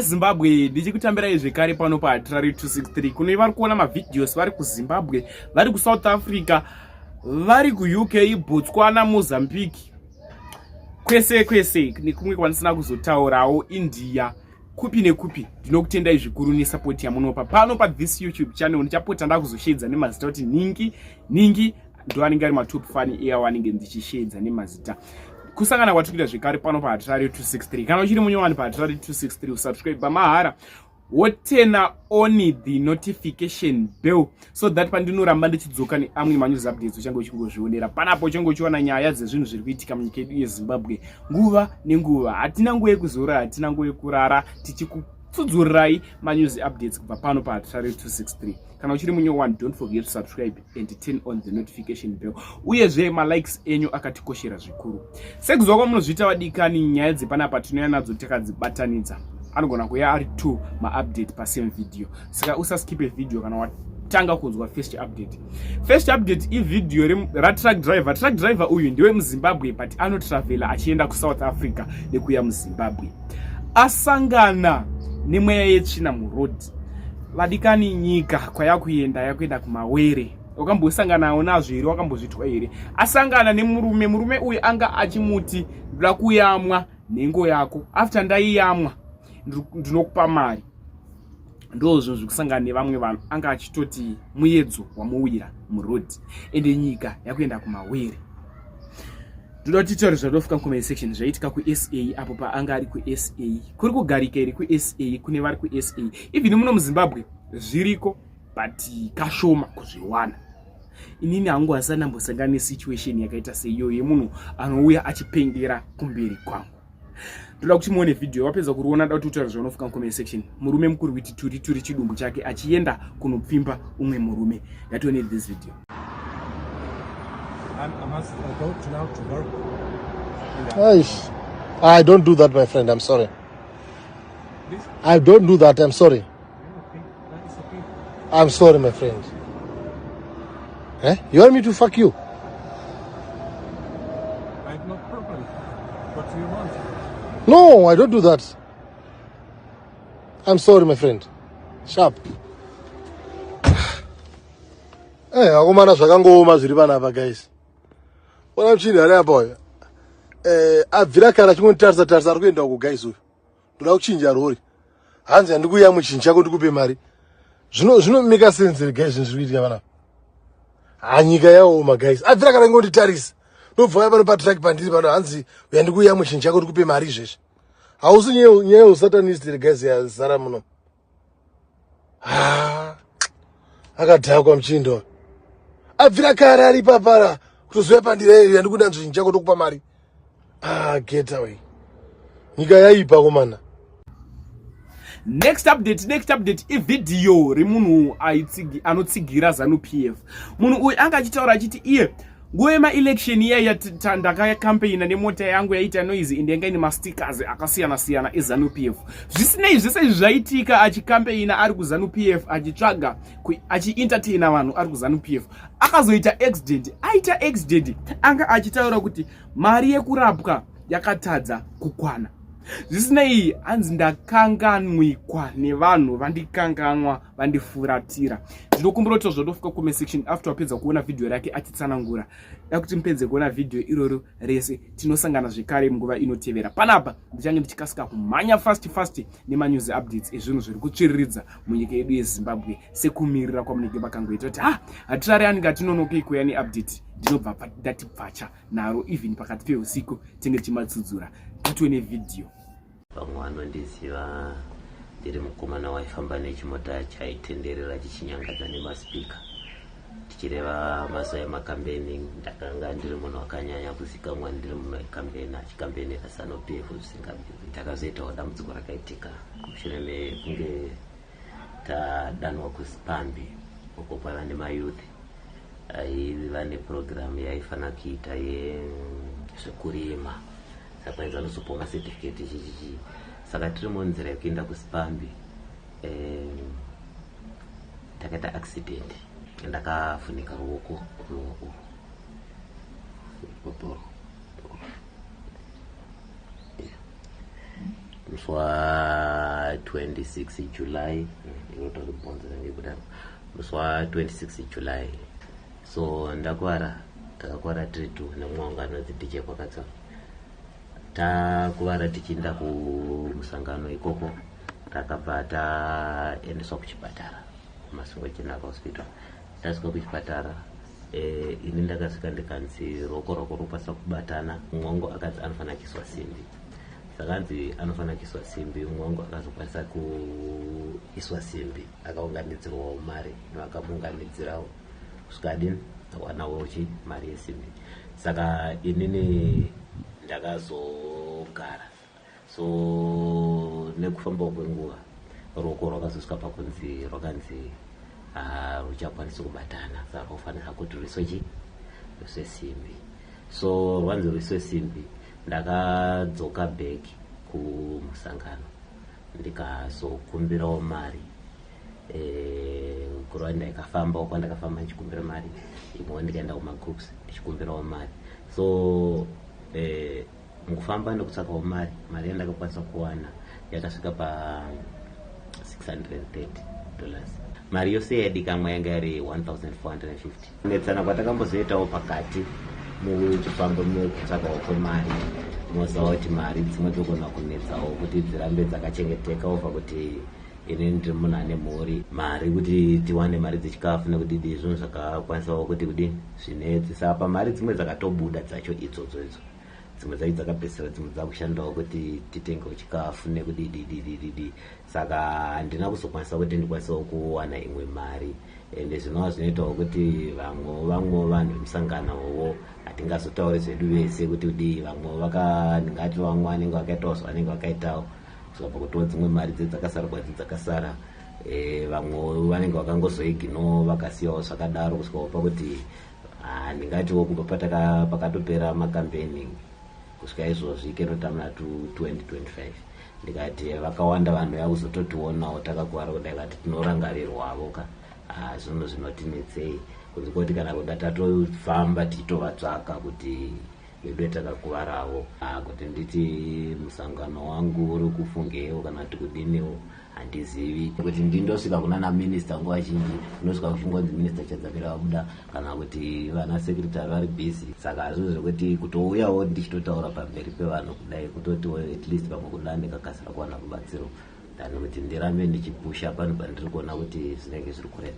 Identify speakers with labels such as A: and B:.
A: Zimbabwe ndichikutambirai zvekare pano paHatari 263 kune vari kuona mavidheos vari kuZimbabwe, vari kuSouth Africa, vari kuUK, Botswana, Mozambique, kwese nekumwe kwanisina kuzotaurawo India, kupi nekupi. Ndinokutendai zvikuru nesapoti yamunopa pano pathis YouTube channel. Ndichapota ndakuzoshedza nemazita kuti ningi ndo anenge ari matop fan eyawo anenge ndichishedza nemazita. Kusangana kwatikuita zvekare pano paHatari 263. Kana uchiri munyowani paHatari 263 usubscribe pamahara wotena on the notification bell so that pandinoramba ndichidzoka neamwe manews updates uchange uchingozvionera panapo uchange uchiona nyaya dzezvinhu zviri kuitika munyika yedu yeZimbabwe nguva nenguva. Hatina nguva yekuzora, hatina nguva yekurara, tichikutsudzurirai manews updates kubva pano paHatari 263. Kana uchiri munyowani, don't forget to subscribe and turn on the notification bell. Uyezve malikes enyu akatikoshera zvikuru. Sekuziva kwamunozviita vadikani, nyaya dzepanapa tinouya nadzo takadzibatanidza. Anogona kuya ari 2 ma-update pa-same video. Saka usaskipe video kana watanga kunzwa first update. First update ivideo ra-truck driver. Truck driver uyu ndiwe muZimbabwe but anotravela achienda kuSouth Africa nekuya muZimbabwe. Asangana nemweya yetsvina muroad. Vadikani nyika yakuenda kumawere. Wakambosanganawo nazvo here, wakambozvitwa here. Asangana nemurume uyu anga achimuti ndoda kuyamwa nhengo yako. After ndaiyamwa ndinokupa mari. Ndozvo zvikusangana nevamwe vanhu. Anga achitoti muyedzo wamuwira muroad ende nyika yakuenda kumawere. Ndoda kuti titaure zvadofika mucomment section zvaitika kuSA apo paanga ari kuSA. Kuri kugarika here kuSA, kune vari kuSA. Even muno muZimbabwe zviriko but kashoma kuzviwana. Inini hangu asana mbosangana nesituation yakaita seiyo yemunhu anouya achipengera kumberi kwangu. Ndoda kuti muone video wapedza kuriona da kuti utaure zvaunofika mucomment section. Murume mukuru witi turi chidumbu chake achienda kunopfimba umwe murume. Ngatione this video.
B: I must go now to work.
C: I don't do that, my friend. I'm sorry.
B: Please?
C: I don't do that. I'm sorry.
B: Okay, that is okay.
C: I'm sorry, my friend. Eh? You want me to fuck you?
B: I have no problem. What do you want?
C: No, I don't do that. I'm sorry, my friend. Sharp. Akomana zvakangooma zviri panapa guys. Ona chini ari apa uyu. Abvira kana chimontarisa ari kuenda uko guys uyu. Ndoda kuchinja rori. Hanzi handikuya muchinji chako ndikupe mari. Zvino make sense guys zviri kuitika panapa. Nyika yaoma guys. Abvira kana ngonditarisa. Ndobva pano patrack pandiri pano hanzi uyandikuya muchinji chako ndikupe mari izvezvi. Hausi nyaya usatanist guys yazara muno. Akadhakwa muchindo. Abvira kare ari papara kutozoya pandiri yandikuda nzvinji chako tokupa mari. Get away. Nyika yaipa komana.
A: Next update ivideo remunhu anotsigira ZANU-PF. Munhu uyu anga achitaura achiti iye nguva yemaelection iya ndakakampeina nemota yangu yaita noise ende yanga ine mastickers akasiyana eZANU-PF. Zvisinei zvese zvaitika achikampeina ari kuZANU-PF achitsvaga achientertaina vanhu ari kuZANU-PF. Akazoita accident. Anga achitaura kuti mari yekurapwa yakatadza kukwana. Zvisinei hanzi ndakanganwikwa nevanhu vandikanganwa vandifuratira. Ndinokumbira kuti zvadofika comment section after wapedza kuona video yake achitsanangura. Yakuti mupedze kuona video iroro rese tinosangana zvekare munguva inotevera. Panapa ndichange ndichikasika kumhanya fast nemanews updates ezvinhu zviri kutsviriridza munyika yedu yeZimbabwe sekumirira kwamunenge makangoita kuti Hatari anenge atinonokei kuya neupdate. Ndinobva ndatibvacha naro even pakati peusiku tenge timatsudzura. Ngatione video.
D: Vamwe vanondiziva ndiri mukomana waifamba nechimota chaitenderera chichinyangadza nemaspika. Tichireva mazuva emakambeni ndakanga ndiri munhu wakanyanya kuzikamwa ndiri mukambeni achikambenera ZANU-PF zvisingabviri. Takazoitawo dambudziko rakaitika mushure mekunge tadanwa kuSpambi uko pava nemayouth aiva neprogramu yaifana kuita yezvekurima. Saka inozopa masertificate chichichi. Saka tiri munzira yekuenda kuSpambi takaita accident ndakafunika ruoko. musi wa 26 July irotoribonzera ngekudaro musi wa 26 July. So takakuvara tiri tu nemwaungano dzidj kwakatsa takuvara tichienda kumusangano ikoko takabva taendeswa kuchipatara kumasungwe chinaka hospital. Tasvika kuchipatara ini ndakasvika ndikanzi roko rupasa kubatana. Mwongo akati anofanira kuiswa simbi, sakanzi anofanira kuiswa simbi. Mwongo akazokwanisa kuiswa simbi, akaunganidzirwawo mari nevakamuunganidzirawo kusvikadini wanawo mari yesimbi. Saka inini ndakazogara. So nekufamba kwenguva roko rwakazosvika pakunzi rwakanzi ruchakwanisa kubatana, saka rufanira kuti ruiswe simbi. So rwanzi ruiswe simbi, ndakadzoka back kumusangano ndikazokumbirawo mari. Kurwa ndakafamba kwandakafamba ndichikumbira mari, imwe ndikaenda kumagroups ndichikumbirawo mari. So mukufamba nekutsvakawo mari yandakakwanisa kuwana yakasvika pa $630. Mari yose yadikamwa yanga iri 1,450. Kunetsana kwatakambozoitawo pakati muchifamba mukutsvakawo kwemari, moziva kuti mari dzimwe dzogona kunetsawo kuti dzirambe dzakachengetekawo pakuti ini ndiri munhu ane mhuri. Mari kuti tiwane mari dzechikafu nekudidi zvinhu zvakakwanisawo kuti kudini zvinetsi. Saka mari dzimwe dzakatobuda dzacho idzodzo idzo, dzimwe dzacho dzakapedzisira dzimwe dzakushandawo kuti titengewo chikafu nekudididididi. Saka handina kuzokwanisa kuti ndikwanisawo kuwana imwe mari, ende zvinova zvinoitawo kuti vamwe vanhu vemusanganowo hatingazotauri zvedu vese kuti kudii. Vamwe ndingati vamwe vanenge vakaitawo zvavanenge vakaitawo kusvika pakutiwo dzimwe mari dzakasara dzakasara. Vamwe vanenge vakangozoigino vakasiyawo zvakadaro kusvikawo pakuti ndingatiwo kubva pakatopera makambeni kusvika izvozvi kenotamina 2025 ndikati vakawanda vanhu yakuzototionawo takakuvara kudai kati tinorangarirwavo zvinhu zvinotinetsei kunzi kuti kana kuda tatofamba tichitovatsvaka kuti vedu takakuvarawo. Kuti nditi musangano wangu uri kufungewo kana kuti kudiniwo handizivi. Kuti ndindosvika kuna naminista nguva zhinji unosvika kuchingonzi minista chadzakira wabuda kana kuti vana sekretary vari busy. Saka hazvo zvekuti kutouyawo ndichitotaura pamberi pevanhu kudai kutotiwo at least pamwe kudai ndikakasira kuwana rubatsiro than kuti ndirambe ndichipusha pano pandiri kuona kuti zvinenge zviri kurema.